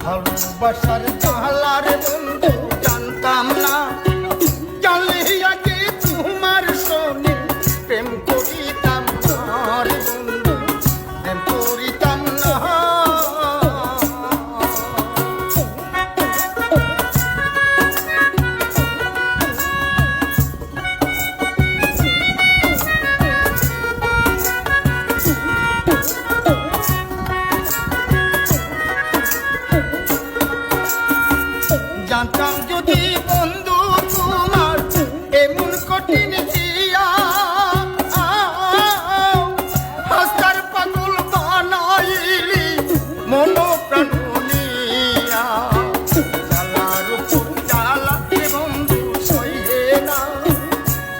ভালোবাসার জালার বন্ধু জানতাম না, জানলে আগে তোমার শোনে প্রেম করিতাম না রে বন্ধু, প্রেম করিতাম না। জানতাম যদি বন্ধু তোমার এমন কঠিন জিয়া, হাসতার পাগল বানাইলি মন প্রাণ নিয়া, জ্বালার উপর জ্বালা বন্ধু সইবে না,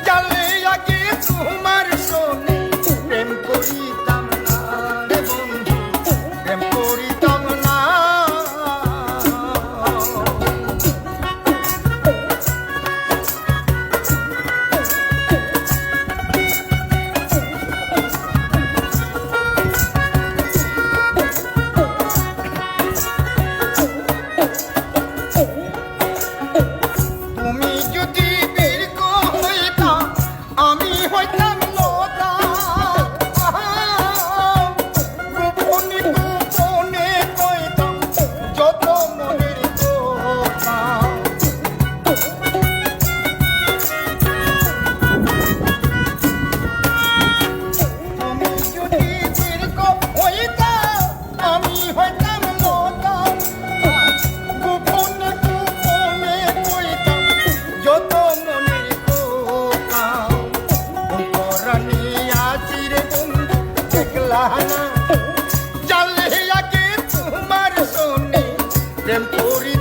জানলে আগে তোমার শোনে প্রেম করিতাম না রে বন্ধু, প্রেম করিতাম না। তুমি যদি দীর্ঘ হইতা আমি হইতাম লতা, গোপনে গোপনে কইতাম যত মনের কথা। তুমি যদি দীর্ঘ হইতা আমি হইতাম লতা, গোপনে গোপনে কইতাম যত মনের কথা। পরানি আছি রে বন্ধু দেখলা না, জানলে আগে তোমার শোনে প্রেম করি